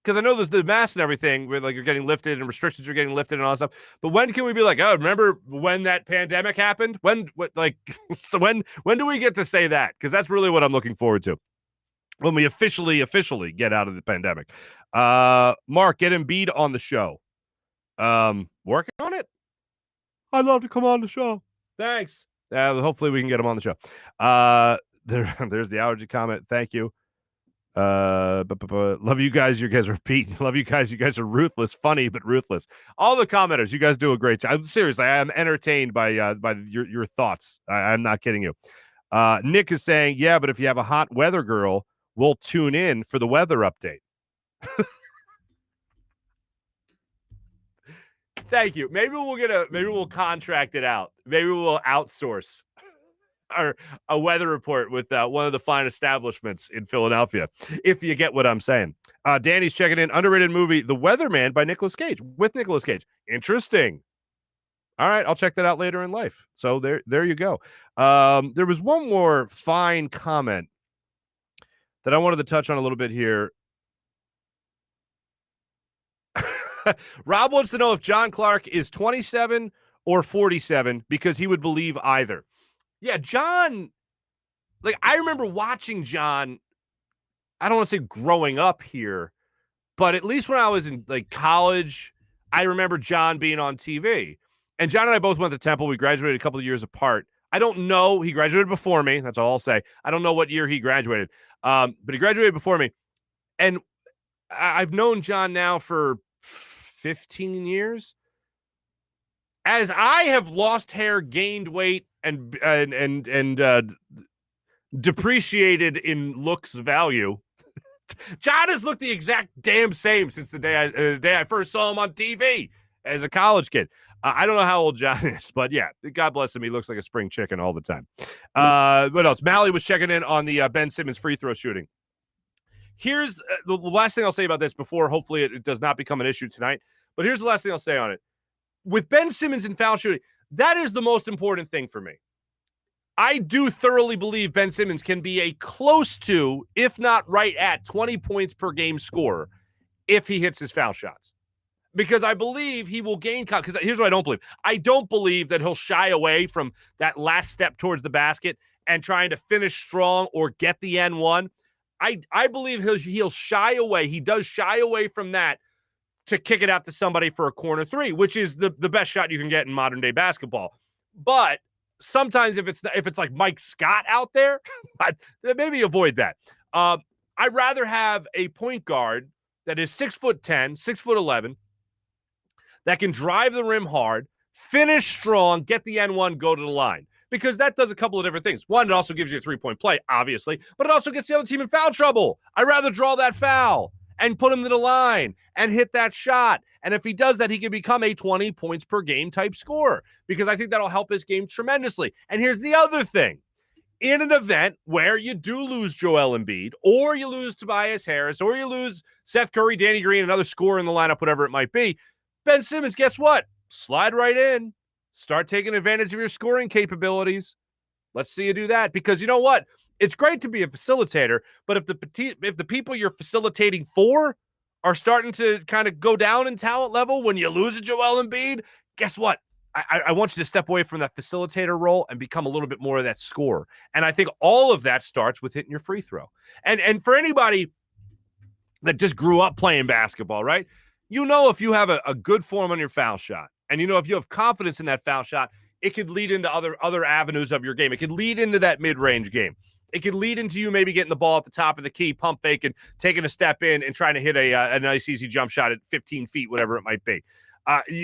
Because I know there's the masks and everything where, like, you're getting lifted and restrictions are getting lifted and all that stuff. But when can we be like, oh, remember when that pandemic happened? So when do we get to say that? Because that's really what I'm looking forward to. When we officially get out of the pandemic. Marc, get Embiid on the show. Working on it. I'd love to come on the show. Thanks. Hopefully we can get him on the show. There's the allergy comment. Thank you. Love you guys. You guys are Pete. Love you guys. You guys are ruthless, funny, but ruthless. All the commenters, you guys do a great job. Seriously, I am entertained by your thoughts. I'm not kidding you. Nick is saying, yeah, but if you have a hot weather girl, we'll tune in for the weather update. Thank you. Maybe we'll contract it out. Maybe we'll outsource a weather report with one of the fine establishments in Philadelphia, if you get what I'm saying. Danny's checking in. Underrated movie, The Weatherman by Nicolas Cage, with Nicolas Cage. Interesting. All right, I'll check that out later in life. So there you go. There was one more fine comment that I wanted to touch on a little bit here. Rob wants to know if John Clark is 27 or 47 because he would believe either. Yeah, John, like, I remember watching John I don't want to say growing up here, but at least when I was in like college, I remember John being on TV. And John and I both went to Temple. We graduated a couple of years apart. I don't know. He graduated before me. That's all I'll say. I don't know what year he graduated, but he graduated before me. And I've known John now for 15 years. As I have lost hair, gained weight, and depreciated in looks value, John has looked the exact damn same since the day I first saw him on TV as a college kid. I don't know how old John is, but yeah, God bless him. He looks like a spring chicken all the time. What else? Mally was checking in on the Ben Simmons free throw shooting. Here's the last thing I'll say about this before hopefully it does not become an issue tonight. But here's the last thing I'll say on it. With Ben Simmons and foul shooting, that is the most important thing for me. I do thoroughly believe Ben Simmons can be a close to, if not right at, 20 points per game scorer if he hits his foul shots. Because I believe he will gain, because here's what I don't believe. I don't believe that he'll shy away from that last step towards the basket and trying to finish strong or get the N1. I believe he'll shy away. He does shy away from that to kick it out to somebody for a corner three, which is the best shot you can get in modern day basketball. But sometimes if it's like Mike Scott out there, maybe avoid that. I'd rather have a point guard that is 6'10", 6'11", that can drive the rim hard, finish strong, get the N1, go to the line. Because that does a couple of different things. One, it also gives you a three-point play, obviously, but it also gets the other team in foul trouble. I'd rather draw that foul and put him to the line and hit that shot. And if he does that, he can become a 20 points per game type scorer because I think that'll help his game tremendously. And here's the other thing. In an event where you do lose Joel Embiid or you lose Tobias Harris or you lose Seth Curry, Danny Green, another scorer in the lineup, whatever it might be, Ben Simmons, guess what? Slide right in. Start taking advantage of your scoring capabilities. Let's see you do that because you know what? It's great to be a facilitator, but if the people you're facilitating for are starting to kind of go down in talent level when you lose a Joel Embiid, guess what? I want you to step away from that facilitator role and become a little bit more of that scorer. And I think all of that starts with hitting your free throw. And for anybody that just grew up playing basketball, right? You know if you have a good form on your foul shot, and you know if you have confidence in that foul shot, it could lead into other avenues of your game. It could lead into that mid-range game. It could lead into you maybe getting the ball at the top of the key, pump fake, and taking a step in and trying to hit a nice, easy jump shot at 15 feet, whatever it might be.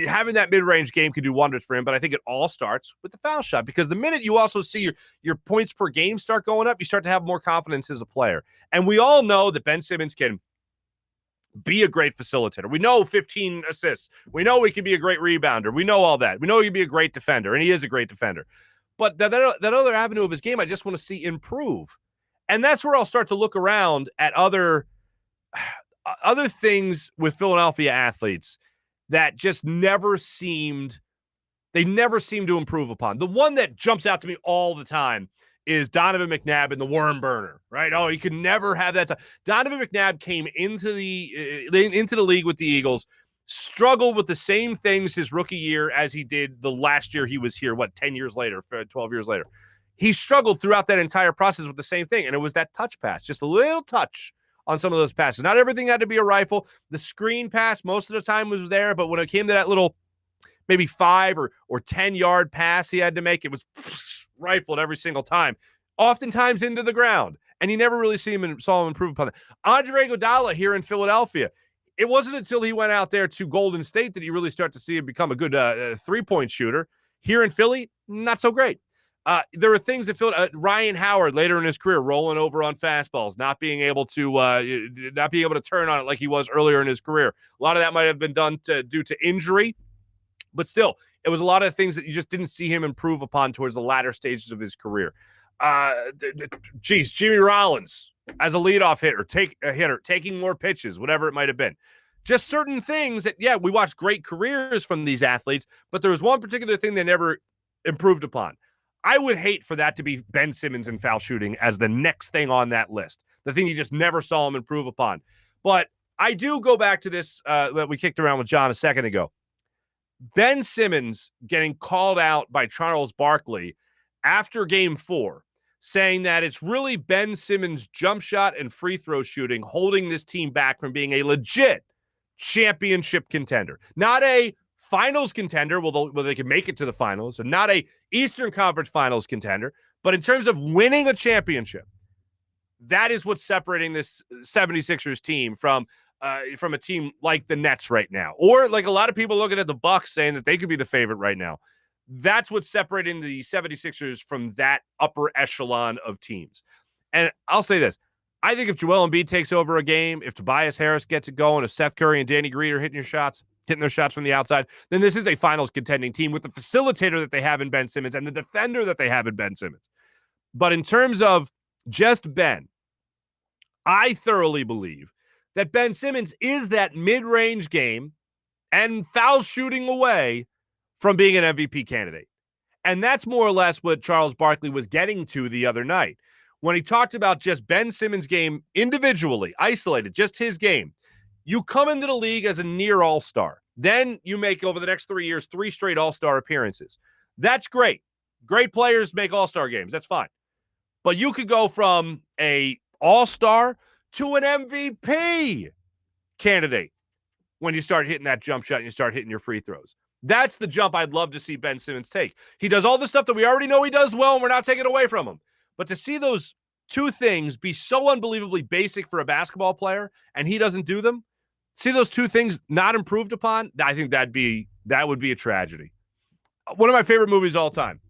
Having that mid-range game could do wonders for him, but I think it all starts with the foul shot because the minute you also see your points per game start going up, you start to have more confidence as a player. And we all know that Ben Simmons can be a great facilitator. We know 15 assists. We know he can be a great rebounder. We know all that. We know he can be a great defender, and he is a great defender. But that other avenue of his game, I just want to see improve. And that's where I'll start to look around at other things with Philadelphia athletes that just never seemed to improve upon. The one that jumps out to me all the time is Donovan McNabb in the worm burner, right? Oh, he could never have that time. Donovan McNabb came into the league with the Eagles, struggled with the same things his rookie year as he did the last year he was here, 10 years later, 12 years later. He struggled throughout that entire process with the same thing, and it was that touch pass, just a little touch on some of those passes. Not everything had to be a rifle. The screen pass most of the time was there, but when it came to that little maybe 5 or 10-yard pass he had to make, it was rifled every single time, oftentimes into the ground. And you never really saw him improve upon that. Andre Iguodala here in Philadelphia, it wasn't until he went out there to Golden State that you really start to see him become a good three-point shooter. Here in Philly, not so great. There are things that Ryan Howard later in his career rolling over on fastballs, not being able to turn on it like he was earlier in his career. A lot of that might have been done due to injury, but still, it was a lot of things that you just didn't see him improve upon towards the latter stages of his career. Jimmy Rollins as a leadoff hitter, taking more pitches, whatever it might have been. Just certain things that, we watched great careers from these athletes, but there was one particular thing they never improved upon. I would hate for that to be Ben Simmons in foul shooting as the next thing on that list, the thing you just never saw him improve upon. But I do go back to this that we kicked around with John a second ago. Ben Simmons getting called out by Charles Barkley after Game 4, saying that it's really Ben Simmons' jump shot and free throw shooting holding this team back from being a legit championship contender. Not a finals contender, well, they can make it to the finals, and not a Eastern Conference Finals contender, but in terms of winning a championship, that is what's separating this 76ers team from a team like the Nets right now, or like a lot of people looking at the Bucks saying that they could be the favorite right now. That's what's separating the 76ers from that upper echelon of teams. And I'll say this. I think if Joel Embiid takes over a game, if Tobias Harris gets it going, if Seth Curry and Danny Green are hitting their shots from the outside, then this is a finals contending team with the facilitator that they have in Ben Simmons and the defender that they have in Ben Simmons. But in terms of just Ben, I thoroughly believe that Ben Simmons is that mid-range game and foul shooting away from being an MVP candidate. And that's more or less what Charles Barkley was getting to the other night. When he talked about just Ben Simmons' game individually, isolated, just his game, you come into the league as a near all-star. Then you make, over the next 3 years, 3 straight all-star appearances. That's great. Great players make all-star games. That's fine. But you could go from a all-star to an MVP candidate when you start hitting that jump shot and you start hitting your free throws. That's the jump I'd love to see Ben Simmons take. He does all the stuff that we already know he does well, and we're not taking away from him. But to see those two things be so unbelievably basic for a basketball player, and he doesn't do them, see those two things not improved upon, I think that would be a tragedy. One of my favorite movies of all time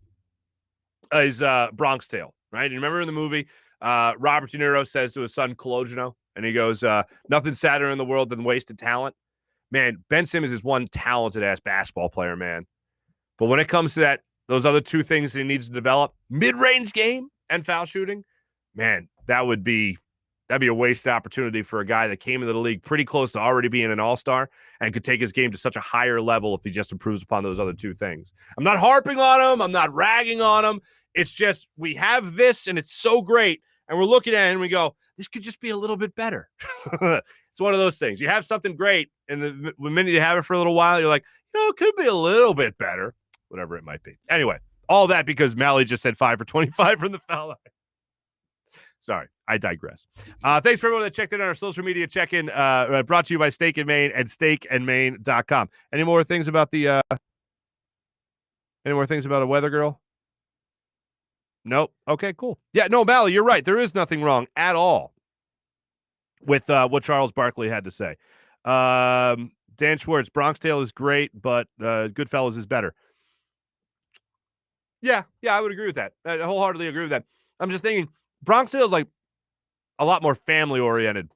is Bronx Tale, right? You remember in the movie, Robert De Niro says to his son, Cologino, and he goes, nothing sadder in the world than wasted talent. Man, Ben Simmons is one talented-ass basketball player, man. But when it comes to those other two things that he needs to develop, mid-range game and foul shooting, man, that'd be a wasted opportunity for a guy that came into the league pretty close to already being an all-star and could take his game to such a higher level if he just improves upon those other two things. I'm not harping on him. I'm not ragging on him. It's just we have this, and it's so great, and we're looking at it, and we go, this could just be a little bit better. It's one of those things. You have something great, and the minute you have it for a little while, you're like, it could be a little bit better, whatever it might be. Anyway, all that because Mally just said 5 for 25 from the foul line. Sorry, I digress. Thanks for everyone that checked in on our social media check-in, brought to you by Steak and Maine and steakandmaine.com. Any more things about a weather girl? Nope. Okay, cool. Yeah, no, Mally, you're right. There is nothing wrong at all with what Charles Barkley had to say. Dan Schwartz, Bronx Tale is great, but Goodfellas is better. Yeah, I would agree with that. I wholeheartedly agree with that. I'm just thinking Bronx Tale is like a lot more family-oriented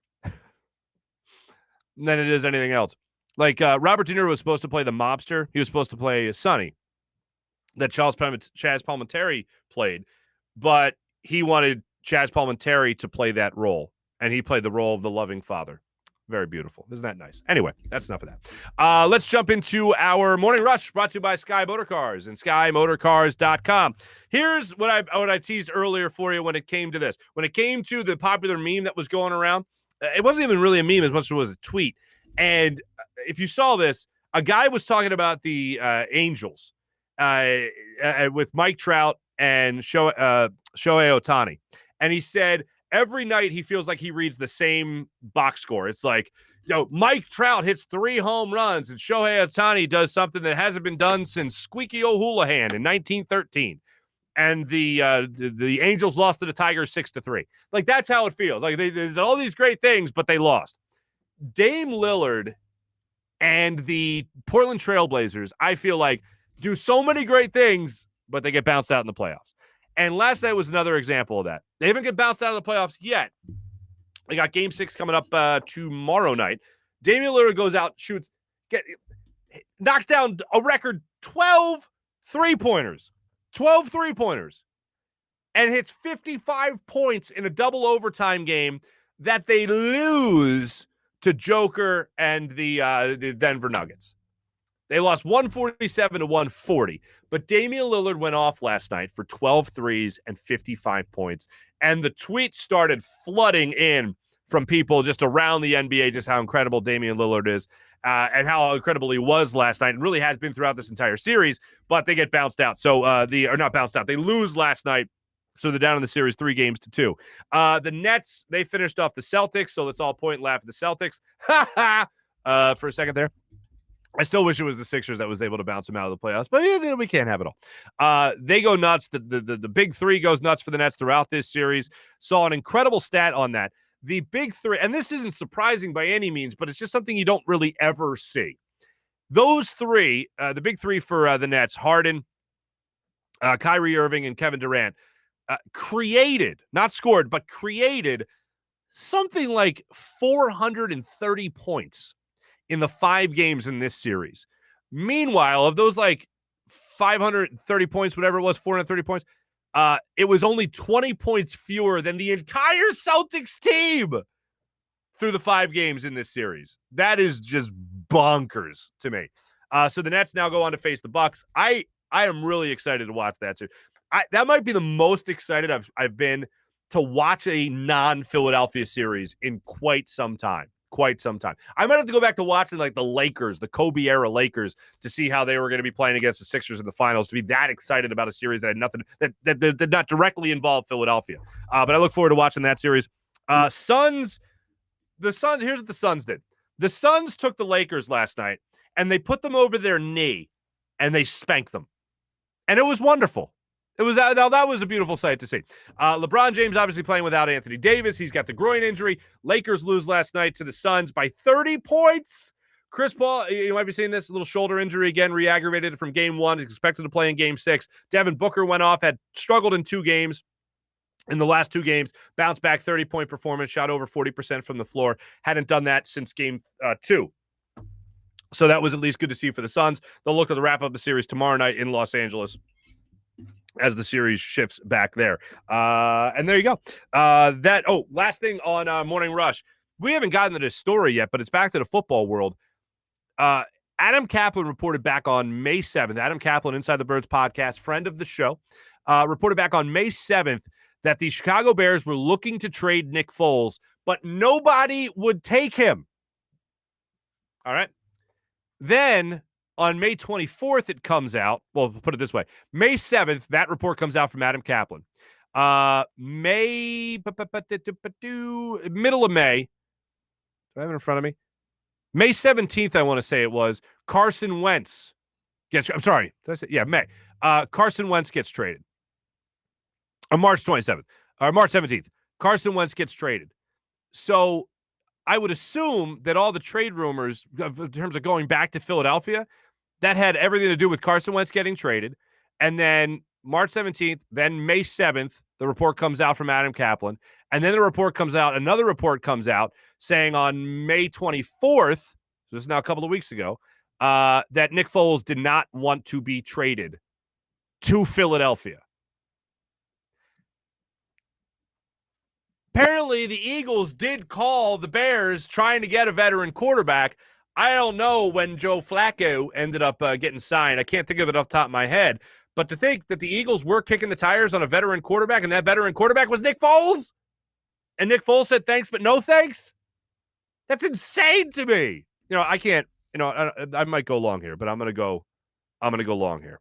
than it is anything else. Like Robert De Niro was supposed to play the mobster. He was supposed to play Sonny that Chaz Palminteri played, but he wanted Chaz Palminteri to play that role, and he played the role of the loving father. Very beautiful. Isn't that nice? Anyway, that's enough of that. Let's jump into our Morning Rush, brought to you by Sky Motorcars and SkyMotorcars.com. Here's what I teased earlier for you when it came to this. When it came to the popular meme that was going around, it wasn't even really a meme as much as it was a tweet. And if you saw this, a guy was talking about the Angels with Mike Trout and Shohei Ohtani. And he said, every night he feels like he reads the same box score. It's like, Mike Trout hits 3 home runs and Shohei Ohtani does something that hasn't been done since Squeaky O'Houlihan in 1913. And the Angels lost to the Tigers 6-3. Like, that's how it feels. Like, there's all these great things, but they lost. Dame Lillard and the Portland Trailblazers, I feel like, do so many great things, but they get bounced out in the playoffs. And last night was another example of that. They haven't get bounced out of the playoffs yet. They got Game 6 coming up tomorrow night. Damian Lillard goes out, knocks down a record 12 three-pointers. 12 three-pointers. And hits 55 points in a double overtime game that they lose to Joker and the Denver Nuggets. They lost 147 to 140. But Damian Lillard went off last night for 12 threes and 55 points. And the tweets started flooding in from people just around the NBA, just how incredible Damian Lillard is and how incredible he was last night and really has been throughout this entire series. But they get bounced out. So, not bounced out. They lose last night So they're down in the series 3-2. The Nets, they finished off the Celtics, so let's all point and laugh at the Celtics. For a second there. I still wish it was the Sixers that was able to bounce them out of the playoffs, but we can't have it all. They go nuts. The big three goes nuts for the Nets throughout this series. Saw an incredible stat on that. The big three, and this isn't surprising by any means, but it's just something you don't really ever see. Those three, the big three for the Nets, Harden, Kyrie Irving, and Kevin Durant, created, not scored, but created something like 430 points in the 5 games in this series. Meanwhile, of those like 530 points, whatever it was, 430 points, it was only 20 points fewer than the entire Celtics team through the 5 games in this series. That is just bonkers to me. So the Nets now go on to face the Bucks. I am really excited to watch that too. That might be the most excited I've been to watch a non-Philadelphia series in quite some time. I might have to go back to watching like the Lakers, the Kobe era Lakers, to see how they were going to be playing against the Sixers in the finals, to be that excited about a series that had nothing that did not directly involve Philadelphia. But I look forward to watching that series. Suns. Here's what the Suns did. The Suns took the Lakers last night and they put them over their knee and they spanked them. And it was wonderful. That was a beautiful sight to see. LeBron James obviously playing without Anthony Davis. He's got the groin injury. Lakers lose last night to the Suns by 30 points. Chris Paul, you might be seeing this, little shoulder injury again, re-aggravated from game 1. He's expected to play in game 6. Devin Booker went off, had struggled in 2 games. In the last 2 games, bounced back, 30-point performance, shot over 40% from the floor. Hadn't done that since game 2. So that was at least good to see for the Suns. They'll look to wrap up the series tomorrow night in Los Angeles as the series shifts back there. And there you go. Last thing on Morning Rush. We haven't gotten to this story yet, but it's back to the football world. Adam Kaplan reported back on May 7th. Adam Kaplan, Inside the Birds podcast, friend of the show, reported back on May 7th that the Chicago Bears were looking to trade Nick Foles, but nobody would take him. All right. Then on May 24th, it comes out. Well, put it this way. May 7th, that report comes out from Adam Kaplan. Middle of May. Do I have it in front of me? May 17th, I want to say it was. Carson Wentz gets, I'm sorry. Did I say? Yeah, May. Carson Wentz gets traded. On March 27th. Or March 17th. Carson Wentz gets traded. So I would assume that all the trade rumors in terms of going back to Philadelphia, that had everything to do with Carson Wentz getting traded. And then March 17th, then May 7th, the report comes out from Adam Kaplan. And then another report comes out saying on May 24th, so this is now a couple of weeks ago, that Nick Foles did not want to be traded to Philadelphia. Apparently, the Eagles did call the Bears trying to get a veteran quarterback. I don't know when Joe Flacco ended up getting signed. I can't think of it off the top of my head. But to think that the Eagles were kicking the tires on a veteran quarterback, and that veteran quarterback was Nick Foles, and Nick Foles said thanks, but no thanks. That's insane to me. I can't. I might go long here, but I'm gonna go long here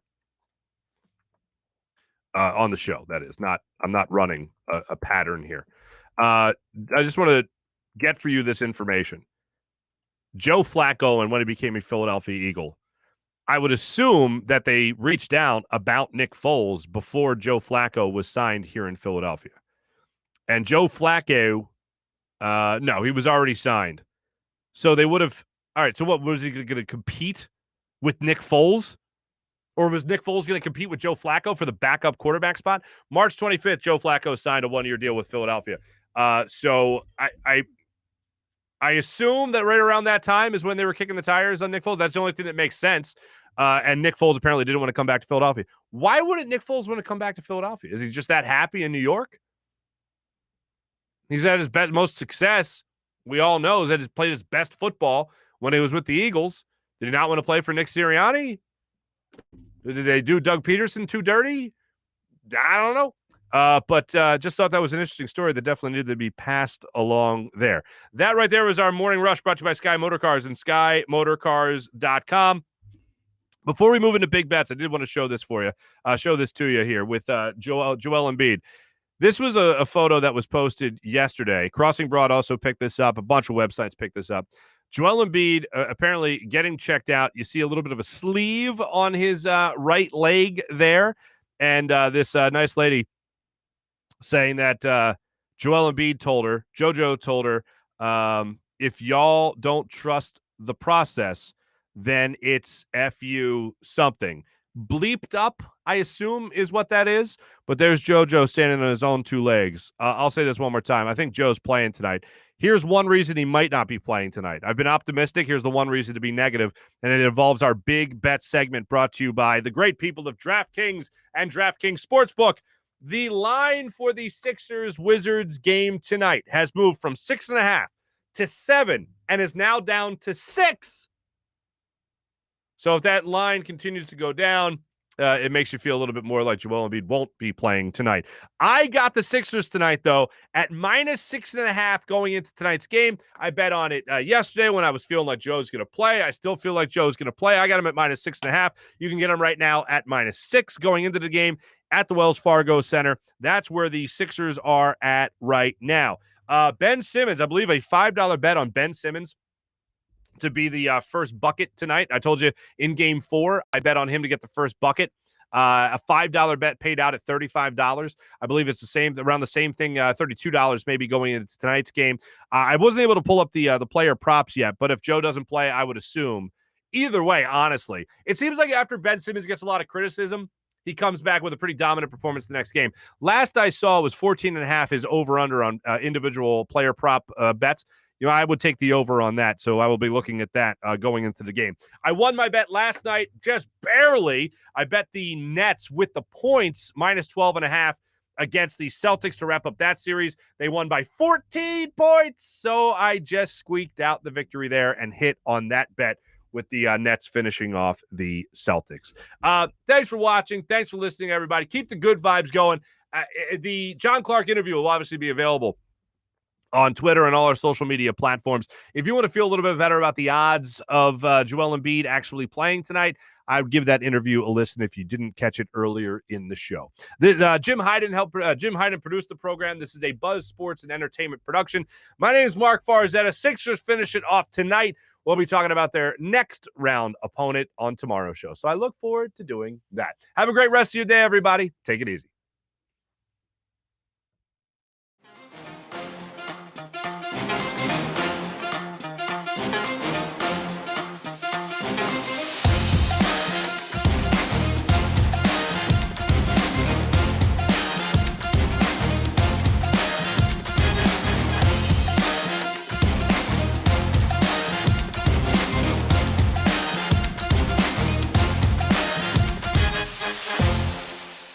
on the show. That is not. I'm not running a pattern here. I just want to get for you this information. Joe Flacco, and when he became a Philadelphia Eagle, I would assume that they reached out about Nick Foles before Joe Flacco was signed here in Philadelphia. And Joe Flacco, no, he was already signed. So they would have, all right, so what, was he going to compete with Nick Foles? Or was Nick Foles going to compete with Joe Flacco for the backup quarterback spot? March 25th, Joe Flacco signed a 1-year deal with Philadelphia. So I assume that right around that time is when they were kicking the tires on Nick Foles. That's the only thing that makes sense. And Nick Foles apparently didn't want to come back to Philadelphia. Why wouldn't Nick Foles want to come back to Philadelphia? Is he just that happy in New York? He's had his most success. We all know that he's played his best football when he was with the Eagles. Did he not want to play for Nick Sirianni? Did they do Doug Peterson too dirty? I don't know. But just thought that was an interesting story that definitely needed to be passed along there. That right there was our Morning Rush brought to you by Sky Motorcars and SkyMotorcars.com. Before we move into big bets, I did want to show this for you. Show this to you here with Joel Embiid. This was a photo that was posted yesterday. Crossing Broad also picked this up. A bunch of websites picked this up. Joel Embiid apparently getting checked out. You see a little bit of a sleeve on his right leg there. And this nice lady saying that Joel Embiid told her, JoJo told her, if y'all don't trust the process, then it's FU something. Bleeped up, I assume, is what that is. But there's JoJo standing on his own two legs. I'll say this one more time. I think Joe's playing tonight. Here's one reason he might not be playing tonight. I've been optimistic. Here's the one reason to be negative, and it involves our big bet segment brought to you by the great people of DraftKings and DraftKings Sportsbook. The line for the Sixers-Wizards game tonight has moved from 6.5 to 7 and is now down to 6. So if that line continues to go down, it makes you feel a little bit more like Joel Embiid won't be playing tonight. I got the Sixers tonight, though, at -6.5 going into tonight's game. I bet on it yesterday when I was feeling like Joe's going to play. I still feel like Joe's going to play. I got him at -6.5. You can get him right now at -6 going into the game at the Wells Fargo Center. That's where the Sixers are at right now. Ben Simmons, I believe a $5 bet on Ben Simmons to be the first bucket tonight. I told you in game 4, I bet on him to get the first bucket. A $5 bet paid out at $35. I believe it's the same, around the same thing, $32 maybe going into tonight's game. I wasn't able to pull up the player props yet, but if Joe doesn't play, I would assume. Either way, honestly, it seems like after Ben Simmons gets a lot of criticism, he comes back with a pretty dominant performance the next game. Last I saw was 14.5 his over-under on individual player prop bets. I would take the over on that, so I will be looking at that going into the game. I won my bet last night, just barely. I bet the Nets with the points, -12.5 against the Celtics to wrap up that series. They won by 14 points, so I just squeaked out the victory there and hit on that bet with the Nets finishing off the Celtics. Thanks for watching. Thanks for listening, everybody. Keep the good vibes going. The John Clark interview will obviously be available on Twitter and all our social media platforms. If you want to feel a little bit better about the odds of Joel Embiid actually playing tonight, I would give that interview a listen if you didn't catch it earlier in the show. Jim Hyden produced the program. This is a Buzz Sports and Entertainment production. My name is Marc Farzetta. Sixers finish it off tonight. We'll be talking about their next round opponent on tomorrow's show. So I look forward to doing that. Have a great rest of your day, everybody. Take it easy.